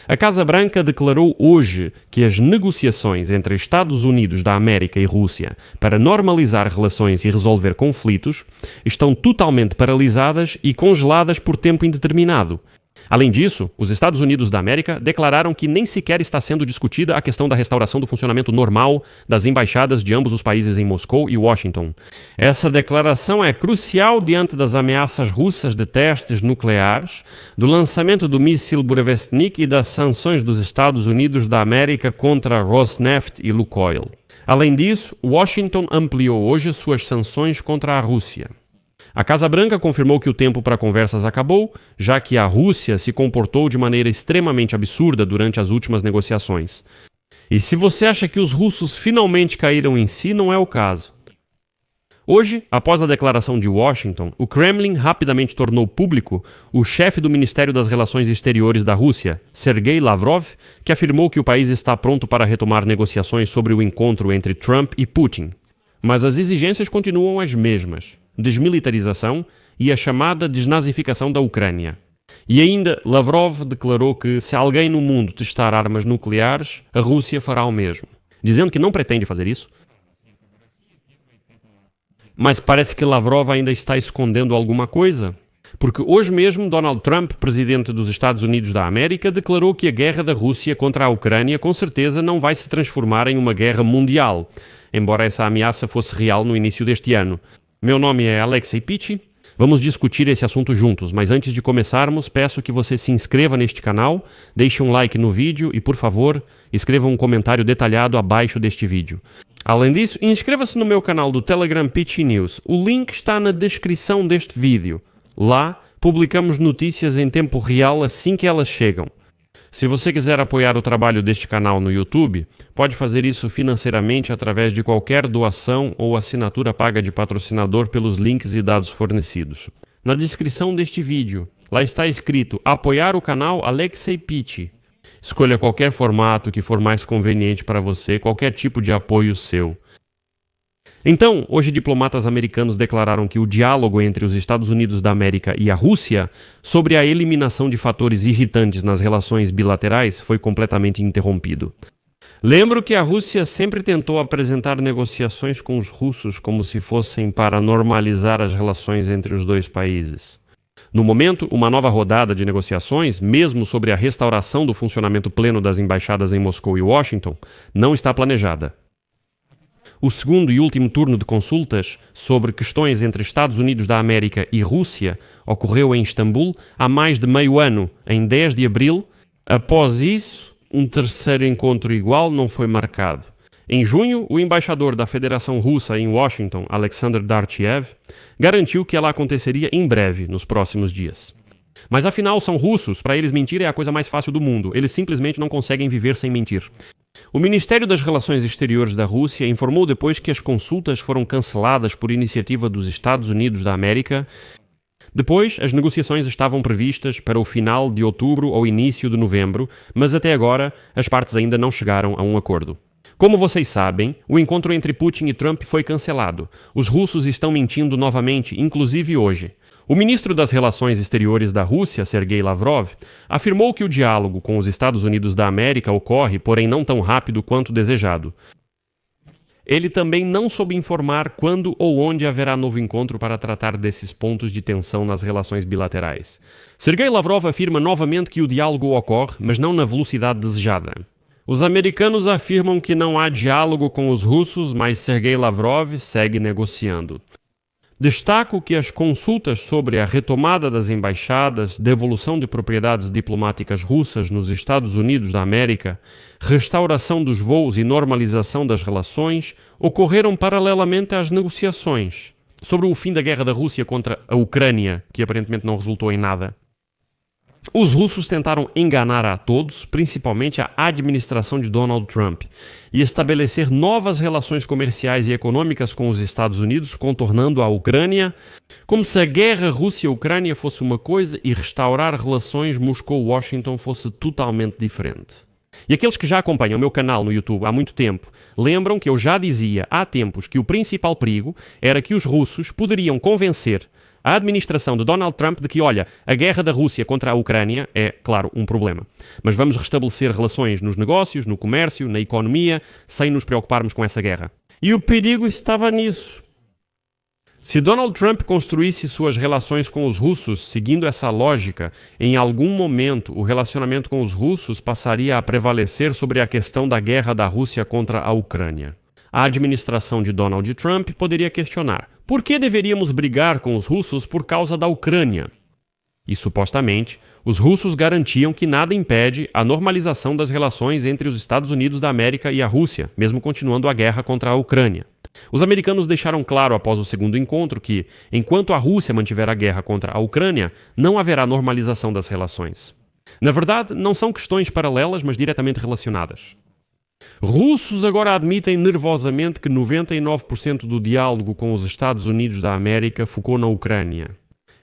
A Casa Branca declarou hoje que as negociações entre Estados Unidos da América e Rússia para normalizar relações e resolver conflitos estão totalmente paralisadas e congeladas por tempo indeterminado. Além disso, os Estados Unidos da América declararam que nem sequer está sendo discutida a questão da restauração do funcionamento normal das embaixadas de ambos os países em Moscou e Washington. Essa declaração é crucial diante das ameaças russas de testes nucleares, do lançamento do míssil Burevestnik e das sanções dos Estados Unidos da América contra Rosneft e Lukoil. Além disso, Washington ampliou hoje suas sanções contra a Rússia. A Casa Branca confirmou que o tempo para conversas acabou, já que a Rússia se comportou de maneira extremamente absurda durante as últimas negociações. E se você acha que os russos finalmente caíram em si, não é o caso. Hoje, após a declaração de Washington, o Kremlin rapidamente tornou público o chefe do Ministério das Relações Exteriores da Rússia, Sergei Lavrov, que afirmou que o país está pronto para retomar negociações sobre o encontro entre Trump e Putin. Mas as exigências continuam as mesmas: desmilitarização e a chamada desnazificação da Ucrânia. E ainda, Lavrov declarou que se alguém no mundo testar armas nucleares, a Rússia fará o mesmo, dizendo que não pretende fazer isso. Mas parece que Lavrov ainda está escondendo alguma coisa, porque hoje mesmo Donald Trump, presidente dos Estados Unidos da América, declarou que a guerra da Rússia contra a Ucrânia com certeza não vai se transformar em uma guerra mundial, embora essa ameaça fosse real no início deste ano. Meu nome é Alexei Pichi, vamos discutir esse assunto juntos, mas antes de começarmos, peço que você se inscreva neste canal, deixe um like no vídeo e, por favor, escreva um comentário detalhado abaixo deste vídeo. Além disso, inscreva-se no meu canal do Telegram Pichi News, o link está na descrição deste vídeo. Lá, publicamos notícias em tempo real assim que elas chegam. Se você quiser apoiar o trabalho deste canal no YouTube, pode fazer isso financeiramente através de qualquer doação ou assinatura paga de patrocinador pelos links e dados fornecidos. Na descrição deste vídeo, lá está escrito apoiar o canal Alexei Pichi. Escolha qualquer formato que for mais conveniente para você, qualquer tipo de apoio seu. Então, hoje diplomatas americanos declararam que o diálogo entre os Estados Unidos da América e a Rússia sobre a eliminação de fatores irritantes nas relações bilaterais foi completamente interrompido. Lembro que a Rússia sempre tentou apresentar negociações com os russos como se fossem para normalizar as relações entre os dois países. No momento, uma nova rodada de negociações, mesmo sobre a restauração do funcionamento pleno das embaixadas em Moscou e Washington, não está planejada. O segundo e último turno de consultas sobre questões entre Estados Unidos da América e Rússia ocorreu em Istambul há mais de meio ano, em 10 de abril. Após isso, um terceiro encontro igual não foi marcado. Em junho, o embaixador da Federação Russa em Washington, Alexander Darchiev, garantiu que ela aconteceria em breve, nos próximos dias. Mas afinal, são russos, para eles mentir é a coisa mais fácil do mundo, eles simplesmente não conseguem viver sem mentir. O Ministério das Relações Exteriores da Rússia informou depois que as consultas foram canceladas por iniciativa dos Estados Unidos da América. Depois, as negociações estavam previstas para o final de outubro ou início de novembro, mas até agora as partes ainda não chegaram a um acordo. Como vocês sabem, o encontro entre Putin e Trump foi cancelado. Os russos estão mentindo novamente, inclusive hoje. O ministro das Relações Exteriores da Rússia, Sergei Lavrov, afirmou que o diálogo com os Estados Unidos da América ocorre, porém não tão rápido quanto desejado. Ele também não soube informar quando ou onde haverá novo encontro para tratar desses pontos de tensão nas relações bilaterais. Sergei Lavrov afirma novamente que o diálogo ocorre, mas não na velocidade desejada. Os americanos afirmam que não há diálogo com os russos, mas Sergei Lavrov segue negociando. Destaco que as consultas sobre a retomada das embaixadas, devolução de propriedades diplomáticas russas nos Estados Unidos da América, restauração dos voos e normalização das relações ocorreram paralelamente às negociações sobre o fim da guerra da Rússia contra a Ucrânia, que aparentemente não resultou em nada. Os russos tentaram enganar a todos, principalmente a administração de Donald Trump, e estabelecer novas relações comerciais e econômicas com os Estados Unidos, contornando a Ucrânia, como se a guerra Rússia-Ucrânia fosse uma coisa e restaurar relações Moscou-Washington fosse totalmente diferente. E aqueles que já acompanham o meu canal no YouTube há muito tempo, lembram que eu já dizia há tempos que o principal perigo era que os russos poderiam convencer a administração de Donald Trump de que, olha, a guerra da Rússia contra a Ucrânia é, claro, um problema. Mas vamos restabelecer relações nos negócios, no comércio, na economia, sem nos preocuparmos com essa guerra. E o perigo estava nisso. Se Donald Trump construísse suas relações com os russos seguindo essa lógica, em algum momento o relacionamento com os russos passaria a prevalecer sobre a questão da guerra da Rússia contra a Ucrânia. A administração de Donald Trump poderia questionar: por que deveríamos brigar com os russos por causa da Ucrânia? E, supostamente, os russos garantiam que nada impede a normalização das relações entre os Estados Unidos da América e a Rússia, mesmo continuando a guerra contra a Ucrânia. Os americanos deixaram claro após o segundo encontro que, enquanto a Rússia mantiver a guerra contra a Ucrânia, não haverá normalização das relações. Na verdade, não são questões paralelas, mas diretamente relacionadas. Russos agora admitem nervosamente que 99% do diálogo com os Estados Unidos da América focou na Ucrânia.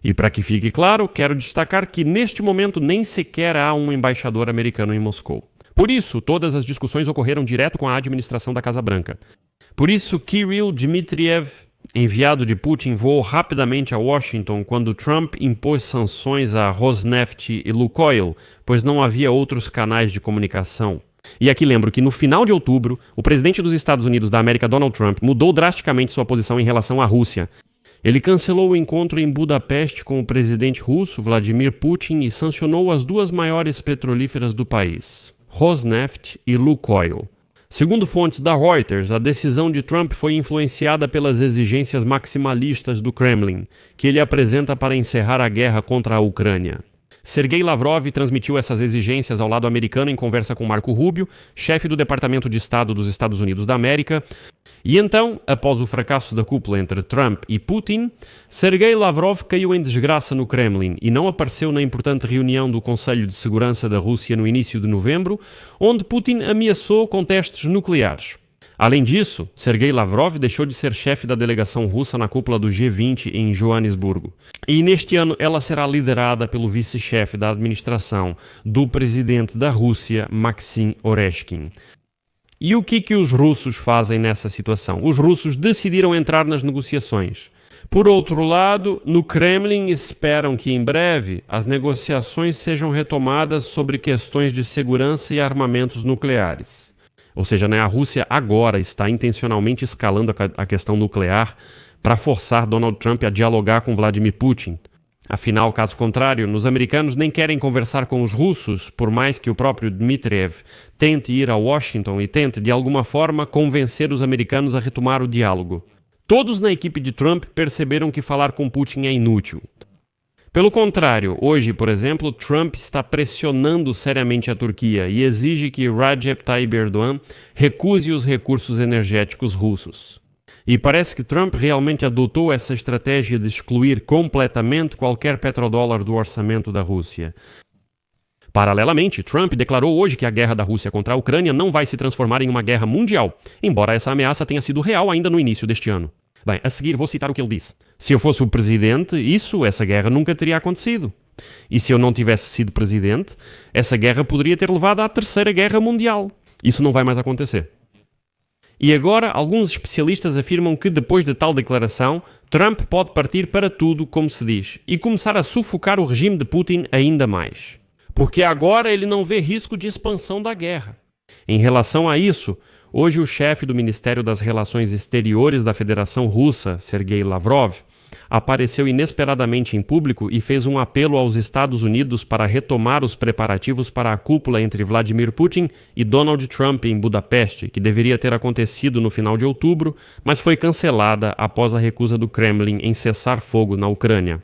E para que fique claro, quero destacar que neste momento nem sequer há um embaixador americano em Moscou. Por isso, todas as discussões ocorreram direto com a administração da Casa Branca. Por isso, Kirill Dmitriev, enviado de Putin, voou rapidamente a Washington quando Trump impôs sanções a Rosneft e Lukoil, pois não havia outros canais de comunicação. E aqui lembro que no final de outubro, o presidente dos Estados Unidos da América, Donald Trump, mudou drasticamente sua posição em relação à Rússia. Ele cancelou o encontro em Budapeste com o presidente russo, Vladimir Putin, e sancionou as duas maiores petrolíferas do país, Rosneft e Lukoil. Segundo fontes da Reuters, a decisão de Trump foi influenciada pelas exigências maximalistas do Kremlin, que ele apresenta para encerrar a guerra contra a Ucrânia. Sergei Lavrov transmitiu essas exigências ao lado americano em conversa com Marco Rubio, chefe do Departamento de Estado dos Estados Unidos da América. E então, após o fracasso da cúpula entre Trump e Putin, Sergei Lavrov caiu em desgraça no Kremlin e não apareceu na importante reunião do Conselho de Segurança da Rússia no início de novembro, onde Putin ameaçou com testes nucleares. Além disso, Sergei Lavrov deixou de ser chefe da delegação russa na cúpula do G20 em Joanesburgo. E neste ano ela será liderada pelo vice-chefe da administração do presidente da Rússia, Maxim Oreshkin. E o que os russos fazem nessa situação? Os russos decidiram entrar nas negociações. Por outro lado, no Kremlin esperam que em breve as negociações sejam retomadas sobre questões de segurança e armamentos nucleares. Ou seja, a Rússia agora está intencionalmente escalando a questão nuclear para forçar Donald Trump a dialogar com Vladimir Putin. Afinal, caso contrário, os americanos nem querem conversar com os russos, por mais que o próprio Dmitriev tente ir a Washington e tente, de alguma forma, convencer os americanos a retomar o diálogo. Todos na equipe de Trump perceberam que falar com Putin é inútil. Pelo contrário, hoje, por exemplo, Trump está pressionando seriamente a Turquia e exige que Recep Tayyip Erdogan recuse os recursos energéticos russos. E parece que Trump realmente adotou essa estratégia de excluir completamente qualquer petrodólar do orçamento da Rússia. Paralelamente, Trump declarou hoje que a guerra da Rússia contra a Ucrânia não vai se transformar em uma guerra mundial, embora essa ameaça tenha sido real ainda no início deste ano. Bem, a seguir vou citar o que ele disse. Se eu fosse o presidente, essa guerra nunca teria acontecido. E se eu não tivesse sido presidente, essa guerra poderia ter levado à Terceira Guerra Mundial. Isso não vai mais acontecer. E agora, alguns especialistas afirmam que depois de tal declaração, Trump pode partir para tudo, como se diz, e começar a sufocar o regime de Putin ainda mais. Porque agora ele não vê risco de expansão da guerra. Em relação a isso, hoje o chefe do Ministério das Relações Exteriores da Federação Russa, Sergei Lavrov, apareceu inesperadamente em público e fez um apelo aos Estados Unidos para retomar os preparativos para a cúpula entre Vladimir Putin e Donald Trump em Budapeste, que deveria ter acontecido no final de outubro, mas foi cancelada após a recusa do Kremlin em cessar fogo na Ucrânia.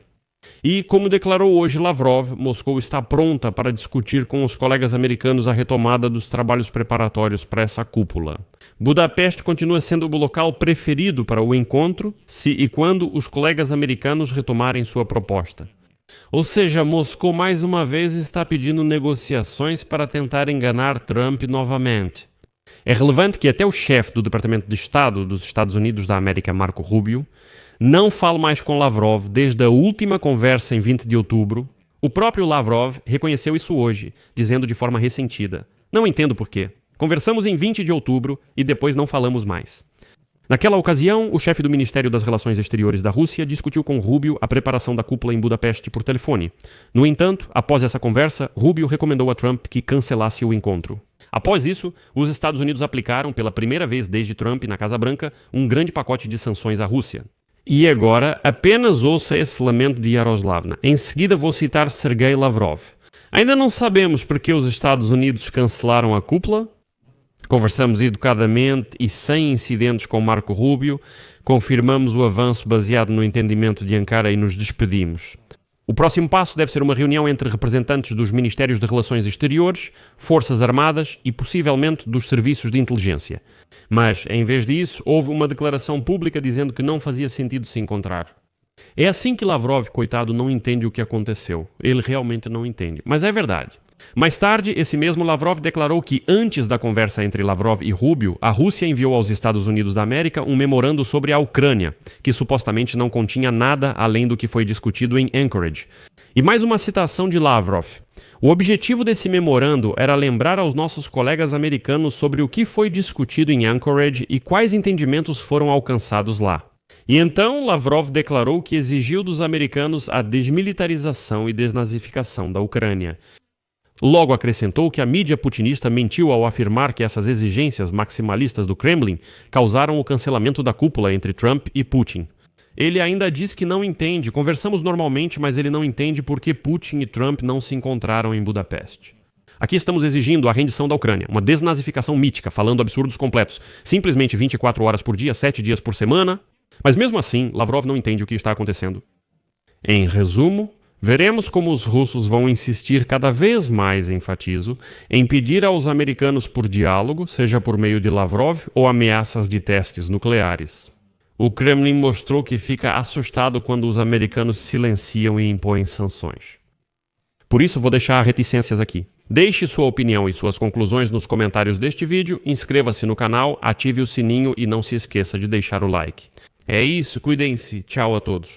E, como declarou hoje Lavrov, Moscou está pronta para discutir com os colegas americanos a retomada dos trabalhos preparatórios para essa cúpula. Budapeste continua sendo o local preferido para o encontro, se e quando os colegas americanos retomarem sua proposta. Ou seja, Moscou mais uma vez está pedindo negociações para tentar enganar Trump novamente. É relevante que até o chefe do Departamento de Estado dos Estados Unidos da América, Marco Rubio, não fala mais com Lavrov desde a última conversa em 20 de outubro. O próprio Lavrov reconheceu isso hoje, dizendo de forma ressentida: "Não entendo por quê. Conversamos em 20 de outubro e depois não falamos mais." Naquela ocasião, o chefe do Ministério das Relações Exteriores da Rússia discutiu com Rubio a preparação da cúpula em Budapeste por telefone. No entanto, após essa conversa, Rubio recomendou a Trump que cancelasse o encontro. Após isso, os Estados Unidos aplicaram, pela primeira vez desde Trump na Casa Branca, um grande pacote de sanções à Rússia. E agora, apenas ouça esse lamento de Yaroslavna. Em seguida vou citar Sergei Lavrov. Ainda não sabemos por que os Estados Unidos cancelaram a cúpula. Conversamos educadamente e sem incidentes com Marco Rubio, confirmamos o avanço baseado no entendimento de Ankara e nos despedimos. O próximo passo deve ser uma reunião entre representantes dos Ministérios de Relações Exteriores, Forças Armadas e possivelmente dos serviços de inteligência. Mas, em vez disso, houve uma declaração pública dizendo que não fazia sentido se encontrar. É assim que Lavrov, coitado, não entende o que aconteceu. Ele realmente não entende. Mas é verdade. Mais tarde, esse mesmo Lavrov declarou que, antes da conversa entre Lavrov e Rubio, a Rússia enviou aos Estados Unidos da América um memorando sobre a Ucrânia, que supostamente não continha nada além do que foi discutido em Anchorage. E mais uma citação de Lavrov. O objetivo desse memorando era lembrar aos nossos colegas americanos sobre o que foi discutido em Anchorage e quais entendimentos foram alcançados lá. E então Lavrov declarou que exigiu dos americanos a desmilitarização e desnazificação da Ucrânia. Logo acrescentou que a mídia putinista mentiu ao afirmar que essas exigências maximalistas do Kremlin causaram o cancelamento da cúpula entre Trump e Putin. Ele ainda diz que não entende, conversamos normalmente, mas ele não entende por que Putin e Trump não se encontraram em Budapeste. Aqui estamos exigindo a rendição da Ucrânia, uma desnazificação mítica, falando absurdos completos, simplesmente 24 horas por dia, 7 dias por semana. Mas mesmo assim, Lavrov não entende o que está acontecendo. Em resumo, veremos como os russos vão insistir cada vez mais, enfatizo, em pedir aos americanos por diálogo, seja por meio de Lavrov ou ameaças de testes nucleares. O Kremlin mostrou que fica assustado quando os americanos silenciam e impõem sanções. Por isso vou deixar reticências aqui. Deixe sua opinião e suas conclusões nos comentários deste vídeo, inscreva-se no canal, ative o sininho e não se esqueça de deixar o like. É isso, cuidem-se, tchau a todos.